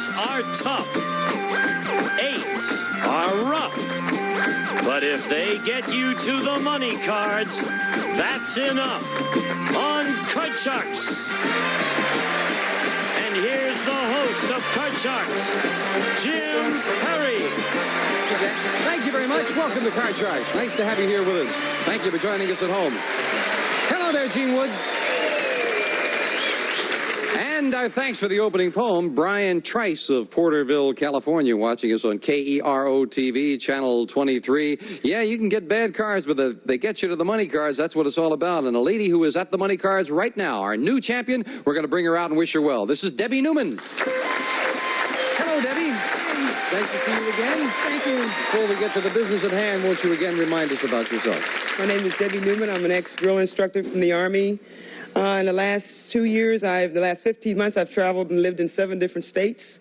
Sevens are tough. Eights are rough. But if they get you to the money cards, that's enough on Card Sharks. And here's the host of Card Sharks, Jim Perry. Thank you very much. Welcome to Card Sharks. Nice to have you here with us. Thank you for joining us at home. Hello there, Gene Wood. And our thanks for the opening poem, Brian Trice of Porterville, California, watching us on KERO-TV, Channel 23. Yeah, you can get bad cards, but they get you to the money cards. That's what it's all about. And a lady who is at the money cards right now, our new champion, we're going to bring her out and wish her well. This is Debbie Newman. Hello, Debbie. Nice to see you again. Thank you. Before we get to the business at hand, won't you again remind us about yourself? My name is Debbie Newman. I'm an ex-drill instructor from the Army. In the last 2 years, the last 15 months, I've traveled and lived in 7 different states.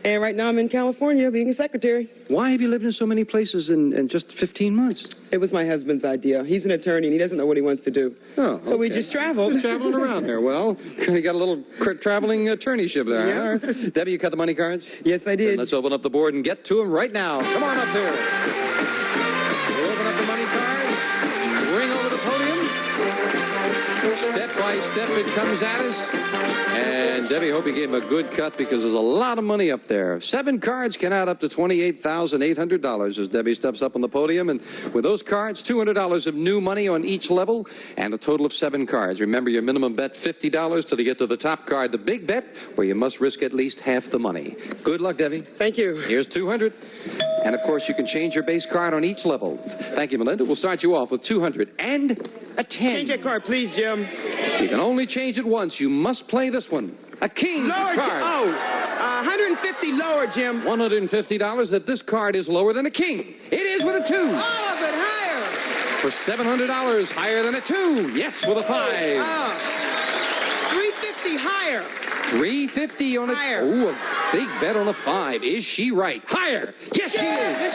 And right now I'm in California being a secretary. Why have you lived in so many places in just 15 months? It was my husband's idea. He's an attorney and he doesn't know what he wants to do. Oh, so we just traveled. Just traveling around there. Well, you got a little traveling attorneyship there. Yeah. Huh? Debbie, you cut the money cards? Yes, I did. Then let's open up the board and get to them right now. Come on up there. We'll open up the money cards. Ring over the podium. Step by step it comes at us. And Debbie, hope you gave him a good cut because there's a lot of money up there. 7 cards can add up to $28,800 as Debbie steps up on the podium. And with those cards, $200 of new money on each level and a total of 7 cards. Remember, your minimum bet $50 till you get to the top card, the big bet, where you must risk at least half the money. Good luck, Debbie. Thank you. Here's 200. And, of course, you can change your base card on each level. Thank you, Melinda. We'll start you off with 200 and a 10. Change that card, please, Jim. You can only change it once. You must play this one. A king Lower, card. $150 lower, Jim. $150 that this card is lower than a king. It is with a 2. All of it higher. For $700 higher than a 2. Yes, with a 5. $350 higher. $350 on a... Higher. Ooh, a big bet on a 5. Is she right? Higher. Yes, she is.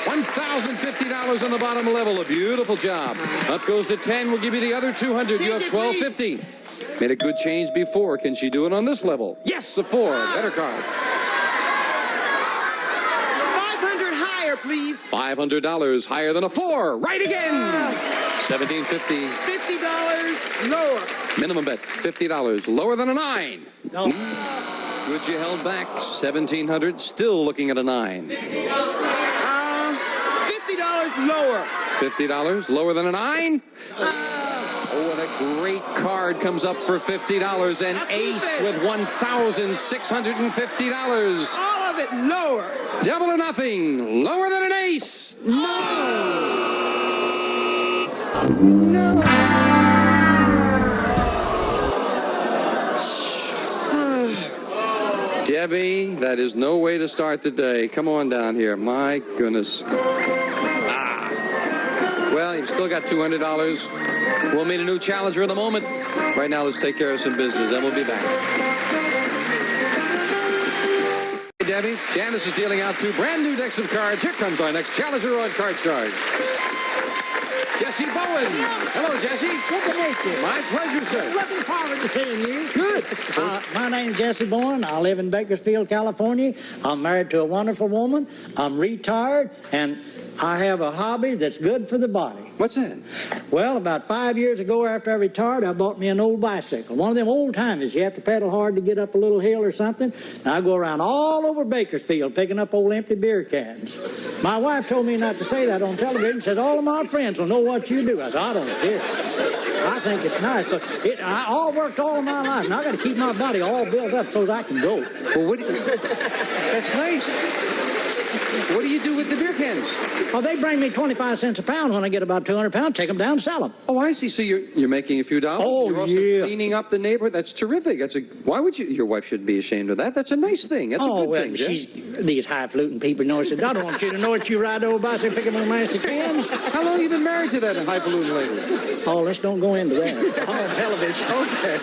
$1,050 on the bottom level. A beautiful job. Up goes the 10. We'll give you the other 200. You have $1,250. Made a good change before. Can she do it on this level? Yes, a 4. Better card. $500 higher, please. $500 higher than a 4. Right again. $1,750. $50 lower. Minimum bet $50. Lower than a 9. No. Good, you held back. $1,700. Still looking at a 9. $50 lower. $50 lower than a 9. Oh, and a great card comes up for $50. An ace with $1,650. All of it lower. Double or nothing. Lower than an ace. No. No. Debbie, that is no way to start the day. Come on down here. My goodness. Well, you've still got $200. We'll meet a new challenger in a moment. Right now, let's take care of some business, and we'll be back. Hey, Debbie, Janice is dealing out 2 brand new decks of cards. Here comes our next challenger on Card Sharks. Jesse Bowen. Hello, Jesse. Good to meet you. My pleasure, sir. Looking forward to seeing you. Good. My name's Jesse Bowen. I live in Bakersfield, California. I'm married to a wonderful woman. I'm retired, and I have a hobby that's good for the body. What's that? Well, about 5 years ago after I retired, I bought me an old bicycle. One of them old timers. You have to pedal hard to get up a little hill or something. And I go around all over Bakersfield picking up old empty beer cans. My wife told me not to say that on television. Said, all of my friends will know what you do. I said, I don't care. I think it's nice, but I all worked all of my life, and I got to keep my body all built up so that I can go. Well, that's nice. What do you do with the beer cans? Oh, they bring me 25 cents a pound. When I get about 200 pounds, take them down and sell them. Oh, I see. So you're making a few dollars. Oh, you're also cleaning up the neighborhood. That's terrific. Why would you? Your wife shouldn't be ashamed of that. That's a nice thing. That's a good thing. These highfalutin people know. Said, I don't want you to know that you ride the old bicycle picking up plastic cans. How long have you been married to that highfalutin lady? Oh, let's don't go into that. I'm on television. Okay.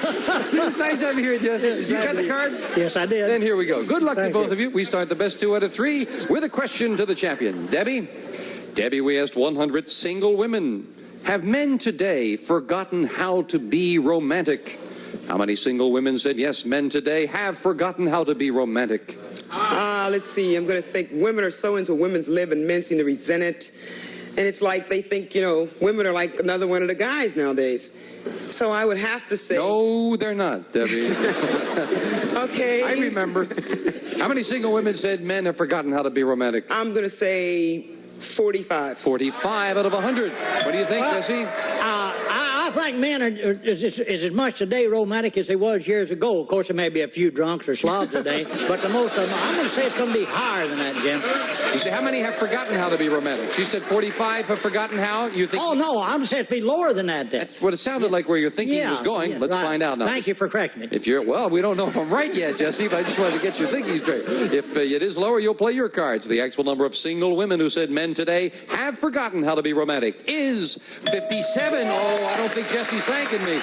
Nice to have you here, Jesse. You got the cards? Yes, I did. Then here we go. Good luck to both of you. We start the best 2 out of 3 with a question to the champion. Debbie, we asked 100 single women. Have men today forgotten how to be romantic? How many single women said, yes, men today have forgotten how to be romantic? Let's see. I'm going to think women are so into women's lib and men seem to resent it. And it's like they think, you know, women are like another one of the guys nowadays. So I would have to say... No, they're not, Debbie. Okay. I remember. How many single women said men have forgotten how to be romantic? I'm going to say 45. 45 out of 100. What do you think, Jesse? I think men is as much today romantic as they was years ago. Of course, there may be a few drunks or slobs today, but the most of them, I'm going to say it's going to be higher than that, Jim. You say, how many have forgotten how to be romantic? She said 45 have forgotten how. You think? Oh, no, I'm saying it'd be lower than that, then. That's what it sounded like where your thinking was going. Yeah, Let's right. find out now. Thank you for correcting me. If you're, well, we don't know if I'm right yet, Jesse, but I just wanted to get your thinking straight. If it is lower, you'll play your cards. The actual number of single women who said men today have forgotten how to be romantic is 57. Oh, I don't think Jesse's thanking me.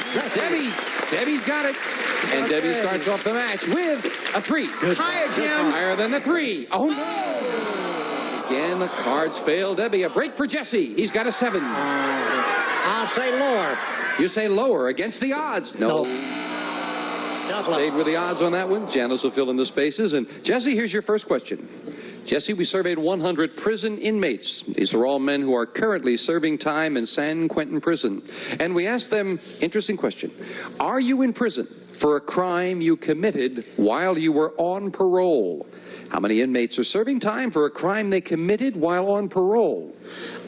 Debbie's got it. And Debbie starts off the match with a 3. Higher, Jim. Higher than a 3. Oh, no. Again, the cards fail. Debbie, a break for Jesse. He's got a 7. I'll say lower. You say lower against the odds. No. Stayed with the odds on that one. Janice will fill in the spaces. And Jesse, here's your first question. Jesse, we surveyed 100 prison inmates. These are all men who are currently serving time in San Quentin prison. And we asked them, interesting question, are you in prison for a crime you committed while you were on parole? How many inmates are serving time for a crime they committed while on parole?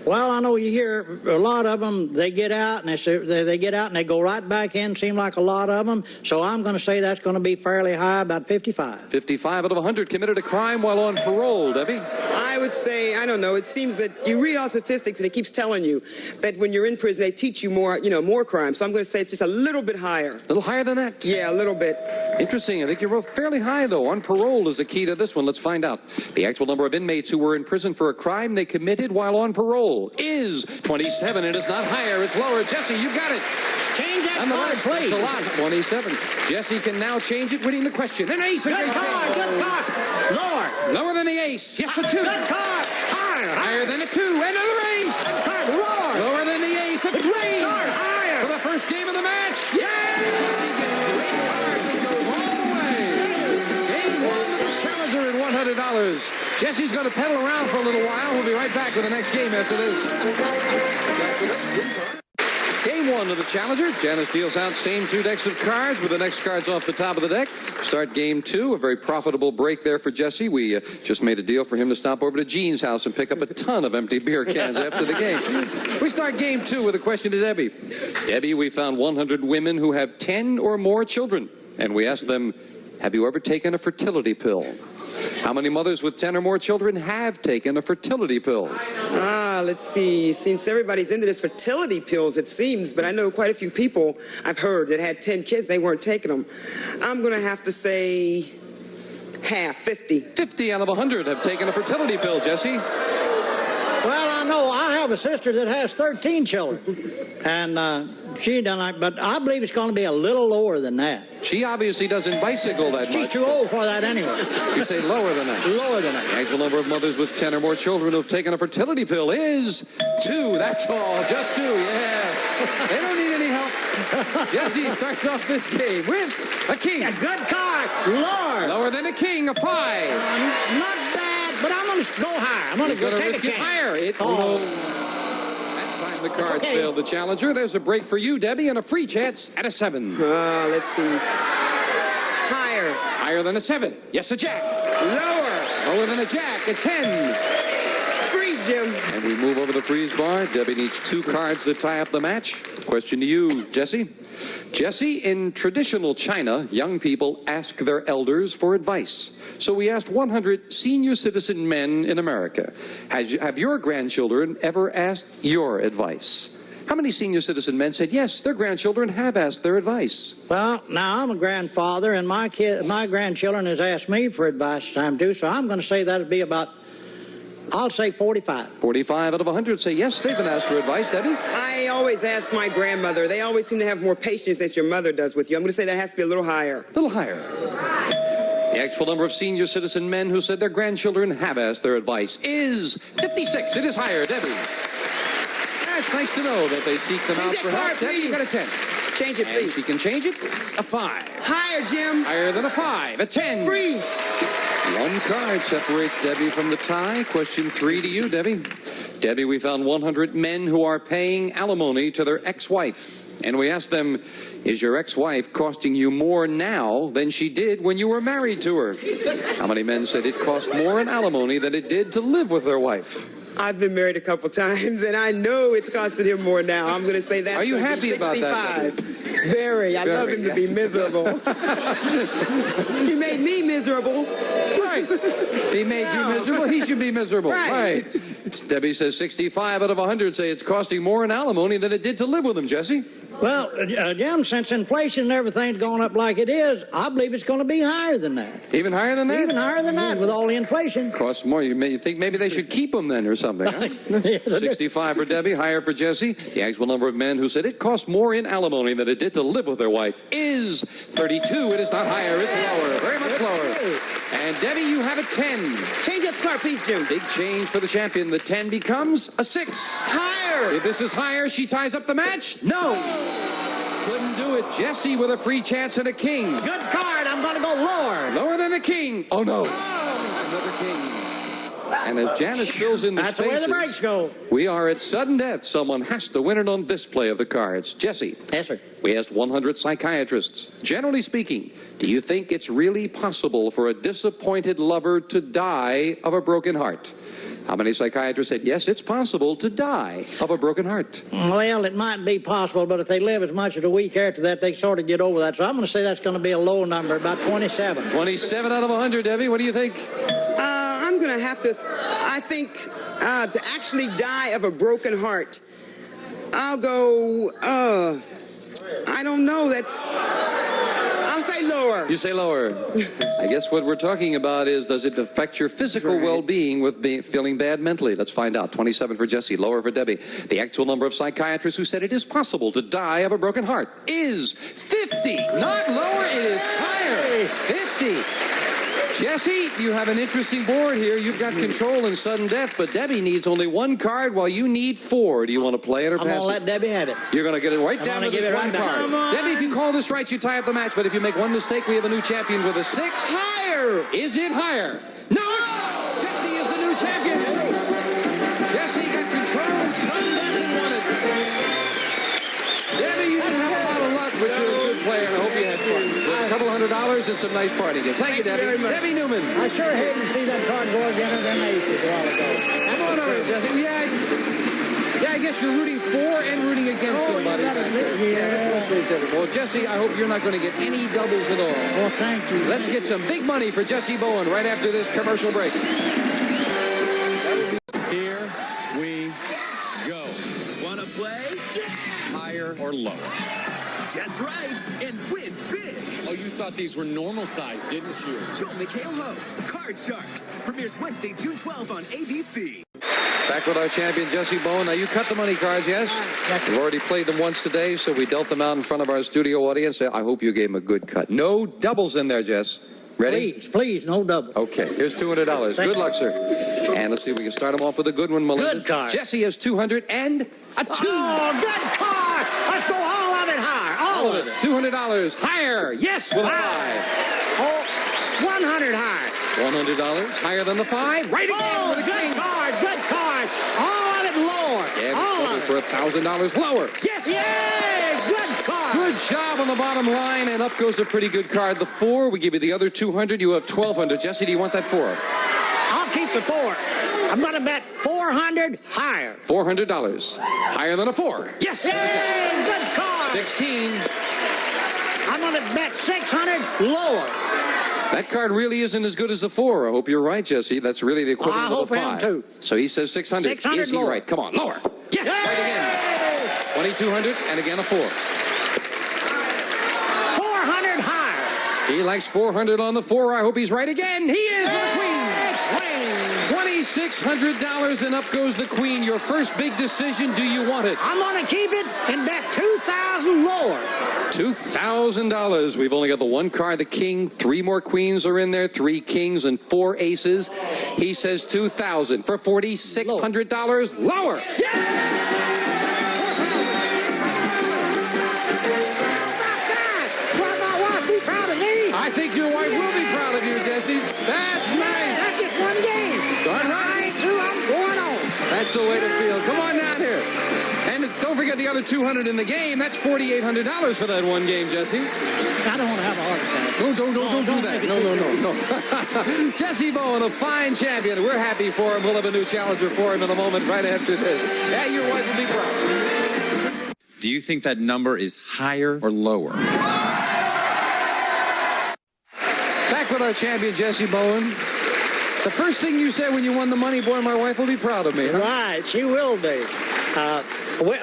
Well, I know you hear a lot of them, they get out and they get out and they go right back in, seem like a lot of them. So I'm going to say that's going to be fairly high, about 55. 55 out of 100 committed a crime while on parole, Debbie? I would say, I don't know, it seems that you read all statistics and it keeps telling you that when you're in prison, they teach you more, more crimes. So I'm going to say it's just a little bit higher. A little higher than that? Yeah, a little bit. Interesting. I think you're both fairly high, though. On parole is the key to this one. Let's find out. The actual number of inmates who were in prison for a crime they committed while on parole is 27. It is not higher. It's lower. Jesse, you got it. Change that Nonetheless, card, please. it's a lot. 27. Jesse can now change it, winning the question. An ace. Good card, good card. Lower. Lower than the ace. Yes, a 2. Good card. Higher than a 2. Another ace. Good card. Lower. Lower than the ace. A 3. Good card. Higher. For the first game of the match. Yeah! Jesse gets 3 cards and goes all the way. Game 1 of the Challenger at $100. Jesse's going to pedal around for a little while. We'll be right back with the next game after this. Game 1 of the Challenger. Janice deals out same 2 decks of cards with the next cards off the top of the deck. Start game 2. A very profitable break there for Jesse. We just made a deal for him to stop over to Gene's house and pick up a ton of empty beer cans after the game. We start game 2 with a question to Debbie. Debbie, we found 100 women who have 10 or more children. And we asked them, have you ever taken a fertility pill? How many mothers with 10 or more children have taken a fertility pill? Let's see. Since everybody's into this fertility pills, it seems, but I know quite a few people I've heard that had 10 kids, they weren't taking them. I'm going to have to say half, 50. 50 out of 100 have taken a fertility pill, Jesse. Well, I know I have a sister that has 13 children, and she done like, but I believe it's going to be a little lower than that. She obviously doesn't bicycle that much. She's too old for that anyway. You say lower than that? Lower than that. The actual number of mothers with 10 or more children who have taken a fertility pill is 2. That's all. Just 2. Yeah. They don't need any help. Jesse starts off this game with a king. A good card. Lower. Lower than a king, a 5. Not bad, but I'm going to go higher. I'm going to go take a chance. Higher. That time the cards failed the Challenger. There's a break for you, Debbie, and a free chance at a 7. Let's see. Higher. Higher than a 7. Yes, a jack. Lower. Lower than a jack, a 10. Freeze, Jim. And we move over the freeze bar. Debbie needs 2 cards to tie up the match. Question to you, Jesse. Jesse, in traditional China, young people ask their elders for advice. So we asked 100 senior citizen men in America, have your grandchildren ever asked your advice? How many senior citizen men said, yes, their grandchildren have asked their advice? Well, now I'm a grandfather, and my grandchildren has asked me for advice time too, so I'm going to say that would be about, I'll say 45. 45 out of 100 say yes, they've been asked for advice. Debbie? I always ask my grandmother. They always seem to have more patience than your mother does with you. I'm going to say that has to be a little higher. A little higher. The actual number of senior citizen men who said their grandchildren have asked their advice is 56. It is higher, Debbie. It's nice to know that they seek them out for help. Debbie, you got a 10. Change it, please. She can change it. A 5. Higher, Jim. Higher than a 5. A 10. Freeze. One card separates Debbie from the tie. Question 3 to you, Debbie. Debbie, we found 100 men who are paying alimony to their ex-wife. And we asked them, is your ex-wife costing you more now than she did when you were married to her? How many men said it cost more in alimony than it did to live with their wife? I've been married a couple times, and I know it's costing him more now. I'm going to say that. Are you happy about that? Very. I love him to be miserable. He made me miserable. Right. He made you miserable. He should be miserable. Right. Debbie says 65 out of 100 say it's costing more in alimony than it did to live with him, Jesse. Well, Jim, since inflation and everything's going up like it is, I believe it's going to be higher than that. Even higher than that? Even higher than that with all the inflation. Costs more. You think maybe they should keep them then or something, huh? 65 for Debbie, higher for Jesse. The actual number of men who said it costs more in alimony than it did to live with their wife is 32. It is not higher. It's lower. Very much lower. And Debbie, you have a 10. Change up the card, please, Jim. Big change for the champion. The 10 becomes a 6. Higher. If this is higher, she ties up the match? No. Couldn't do it. Jesse with a free chance and a king. Good card. I'm going to go lower. Lower than the king. Oh, no. Another king. And as Janice fills in the spaces, that's the way the breaks go. We are at sudden death. Someone has to win it on this play of the cards. Jesse. Yes, sir. We asked 100 psychiatrists. Generally speaking, do you think it's really possible for a disappointed lover to die of a broken heart? How many psychiatrists said, yes, it's possible to die of a broken heart? Well, it might be possible, but if they live as much as a week after that, they sort of get over that. So I'm going to say that's going to be a low number, about 27. 27 out of 100, Debbie. What do you think? I'm going to have to, I think, to actually die of a broken heart, I'll go, I don't know. I'll say lower. You say lower. I guess what we're talking about is, does it affect your physical well-being with feeling bad mentally? Let's find out. 27 for Jesse, lower for Debbie. The actual number of psychiatrists who said it is possible to die of a broken heart is 50. Not lower, it is higher. 50. Jesse, you have an interesting board here. You've got control in sudden death, but Debbie needs only one card while you need 4. Do you want to play it or pass it? I'm going to let Debbie have it. You're going to get it right down to this one card. Debbie, if you call this right, you tie up the match, but if you make one mistake, we have a new champion with a 6. Higher! Is it higher? No! Jesse is the new champion! Jesse got control, sudden death, and won it. Debbie, you didn't have a lot of luck, but you're a good player, and I hope you had fun. A couple $100 and some nice party gifts. Thank you, Debbie. Debbie Newman. I sure hate to see that card go against them aces a while ago. Come on over, Jesse. Yeah, I guess you're rooting for and rooting against somebody. Yeah. That frustrates everyone. Well, Jesse, I hope you're not going to get any doubles at all. Well, thank you. Let's get some big money for Jesse Bowen right after this commercial break. Here we go. Want to play? Higher or lower? Guess right and win big. Oh, you thought these were normal size, didn't you? Joel McHale hosts Card Sharks. Premieres Wednesday, June 12th on ABC. Back with our champion, Jesse Bowen. Now, you cut the money cards, yes? We've already played them once today, so we dealt them out in front of our studio audience. I hope you gave them a good cut. No doubles in there, Jess. Ready? Please, no double. Okay, here's $200. Good luck, sir. And let's see if we can start them off with a good one, Melinda. Good card. Jesse has 200 and a 2. Oh, good card. Let's go all of it higher. All of it. $200 higher. Yes, with a 5. Oh, 100 higher. $100 higher than the 5. Right again Oh, with a good king. card. Good card. All of it lower. And all of it. for $1,000 lower. Yes. Yay, good card. Good job on the bottom line, and up goes a pretty good card. The 4, we give you the other 200. You have 1,200. Jesse, do you want that 4? I'll keep the 4. I'm going to bet 400 higher. $400. Higher than a 4. Yes. Yay, good card. 16. I'm going to bet 600 lower. That card really isn't as good as the 4. I hope you're right, Jesse. That's really the equivalent of the 5. I hope I am too. So he says 600. 600 Is he lower. right? Come on, lower. Yes, Yay! right again. 2,200 and again a 4. 400 higher. He likes 400 on the 4. I hope he's right again. He is with the Queen. $2,600 and up goes the Queen. Your first big decision. Do you want it? I'm going to keep it and bet 2,000 lower. $2,000. We've only got the one card, the King. 3 more Queens are in there, 3 Kings and 4 Aces. He says 2,000 for $4,600 lower. I think your wife will be proud of you, Jesse. That's not That's the way to feel. Come on down here. And don't forget the other $200 in the game. That's $4,800 for that one game, Jesse. I don't want to have a heart attack. No, don't do that. No. Jesse Bowen, a fine champion. We're happy for him. We'll have a new challenger for him in a moment right after this. Yeah, your wife will be proud. Do you think that number is higher or lower? Back with our champion, Jesse Bowen. The first thing you said when you won the money, boy, my wife will be proud of me. Huh? Right, she will be.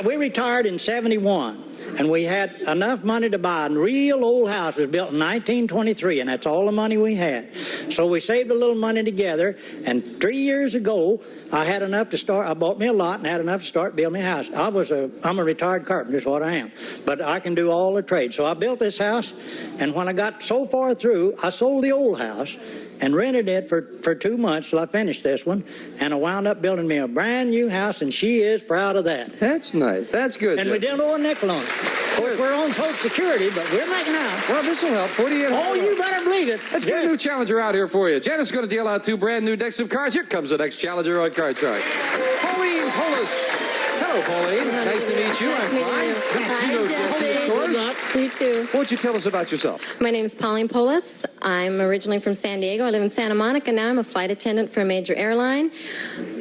We retired in 71, and we had enough money to buy a real old house. It was built in 1923, and that's all the money we had. So we saved a little money together, and 3 years ago, I had enough to start. I bought me a lot and had enough to start building me a house. I'm a retired carpenter, is what I am, but I can do all the trades. So I built this house, and when I got so far through, I sold the old house and rented it for 2 months till I finished this one, and I wound up building me a brand new house, and she is proud of that. That's nice. That's good. And we didn't owe a nickel on it. Of course, we're on Social Security, but we're making out. Well, this will help. $4,800. Oh, you better believe it. Let's get a new challenger out here for you. Janice is going to deal out 2 brand new decks of cards. Here comes the next challenger on Card Shark. Pauline Polis. Hello, Pauline. Nice to meet you. Nice I'm meeting fine. you. Hi, You know Jesse, of course. You too. Why don't you tell us about yourself? My name is Pauline Polis. I'm originally from San Diego. I live in Santa Monica now. I'm a flight attendant for a major airline.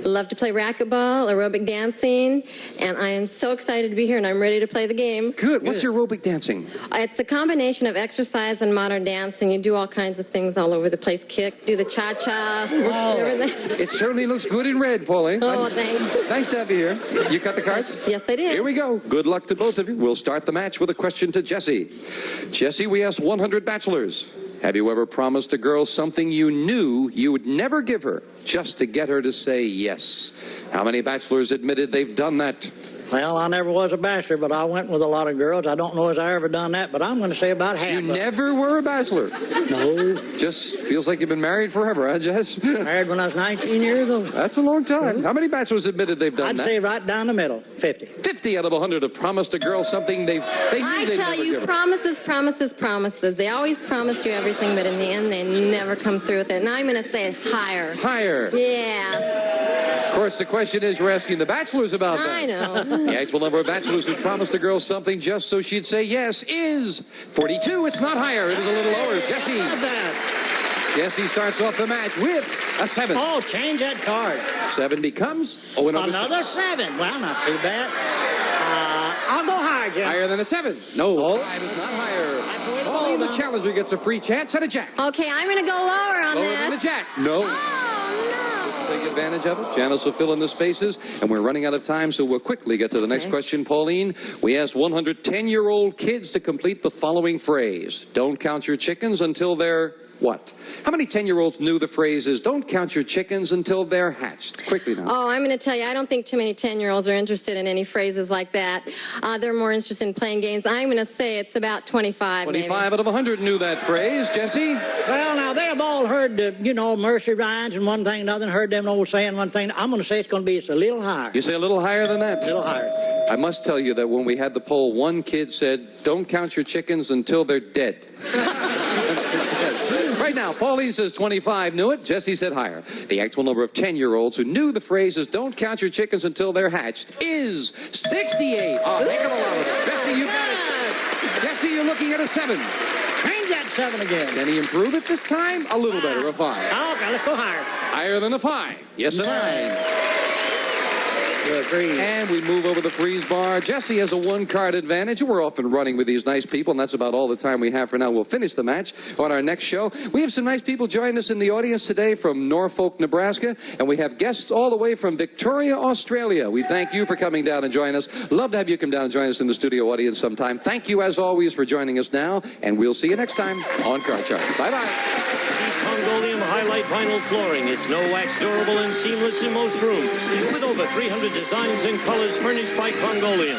Love to play racquetball, aerobic dancing, and I am so excited to be here, and I'm ready to play the game. Good. What's aerobic dancing? It's a combination of exercise and modern dancing. You do all kinds of things all over the place. Kick, do the cha-cha, everything. It certainly looks good in red, Pauline. Oh, thanks. Nice to have you here. You cut the cards? Yes, I did. Here we go. Good luck to both of you. We'll start the match with a question to Jesse. Jesse, we asked 100 bachelors. Have you ever promised a girl something you knew you would never give her just to get her to say yes? How many bachelors admitted they've done that? Well, I never was a bachelor, but I went with a lot of girls. I don't know as I ever done that, but I'm going to say about half. You never were a bachelor? No. Just feels like you've been married forever, huh, Jess? Married when I was 19 years old. That's a long time. How many bachelors admitted they've done I'd that? say right down the middle, 50. 50 out of 100 have promised a girl something they knew I they'd tell never you, give her. promises. They always promise you everything, but in the end, they never come through with it. And I'm going to say higher. Higher. Yeah. Of course, the question is, we're asking the bachelors about that. I know. The actual number of bachelors who promised a girl something just so she'd say yes is 42. It's not higher. It is a little lower. Jesse. Jesse starts off the match with a 7. Oh, change that card. 7 becomes Another 7. Well, not too bad. I'll go higher, Jim. higher than a 7. No, 5 is not higher. Only the challenger gets a free chance at a jack. Okay, I'm going to go lower on Lower this. than a jack. No. Take advantage of it. Janice will fill in the spaces, and we're running out of time, so we'll quickly get to the next question. Pauline, we asked 110-year-old kids to complete the following phrase. Don't count your chickens until they're what? How many 10-year-olds knew the phrase is don't count your chickens until they're hatched? Quickly now. Oh, I'm going to tell you, I don't think too many 10-year-olds are interested in any phrases like that. They're more interested in playing games. I'm going to say it's about 25, 25 maybe. out of 100 knew that phrase. Jesse? Well, now, they have all heard the, Mercy rhymes and one thing, another, heard them old saying one thing. I'm going to say it's going to be a little higher. You say a little higher than that? A little higher. I must tell you that when we had the poll, one kid said, don't count your chickens until they're dead. Right now, Pauline says 25 knew it. Jesse said higher. The actual number of 10-year-olds who knew the phrase is don't count your chickens until they're hatched is 68. Oh, heck of a lot of it. Jesse, you got it. Jesse, you're looking at a 7. Change that 7 again. Can he improve it this time? A little better, a 5. Okay, let's go higher. Higher than a 5. Yes, a 9. And we move over the freeze bar. Jesse has a 1-card advantage. We're often running with these nice people, and that's about all the time we have for now. We'll finish the match on our next show. We have some nice people joining us in the audience today from Norfolk, Nebraska, and we have guests all the way from Victoria, Australia. We thank you for coming down and joining us. Love to have you come down and join us in the studio audience sometime. Thank you, as always, for joining us now, and we'll see you next time on Card Shark. Bye-bye. Congolium Highlight Vinyl Flooring. It's no wax, durable, and seamless in most rooms. With over 300 designs and colors furnished by Congolium.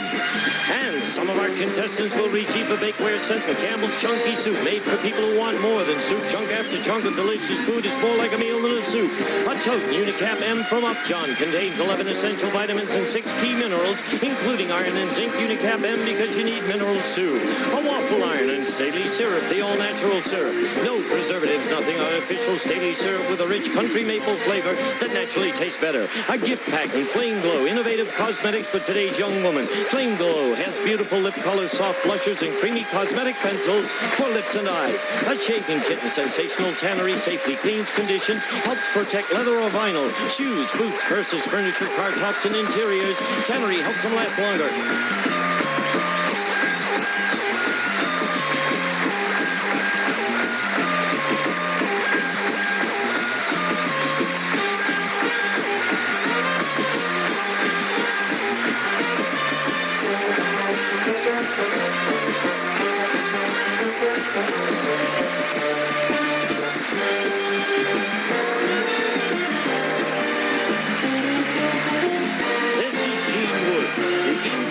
And some of our contestants will receive a bakeware set with Campbell's Chunky Soup, made for people who want more than soup. Chunk after chunk of delicious food is more like a meal than a soup. A tote Unicap M from Upjohn contains 11 essential vitamins and 6 key minerals, including iron and zinc. Unicap M, because you need minerals too. A waffle iron and Staley syrup, the all-natural syrup. No preservatives. preservatives, nothing artificial, stately syrup with a rich country maple flavor that naturally tastes better. A gift pack from Flame Glow, innovative cosmetics for today's young woman. Flame Glow has beautiful lip colors, soft blushes, and creamy cosmetic pencils for lips and eyes. A shaving kit and sensational tannery safely cleans, conditions, helps protect leather or vinyl, shoes, boots, purses, furniture, car tops, and interiors. Tannery helps them last longer.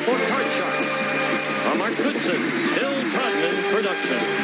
For Card Sharks, a Mark Goodson-Bill Todman production.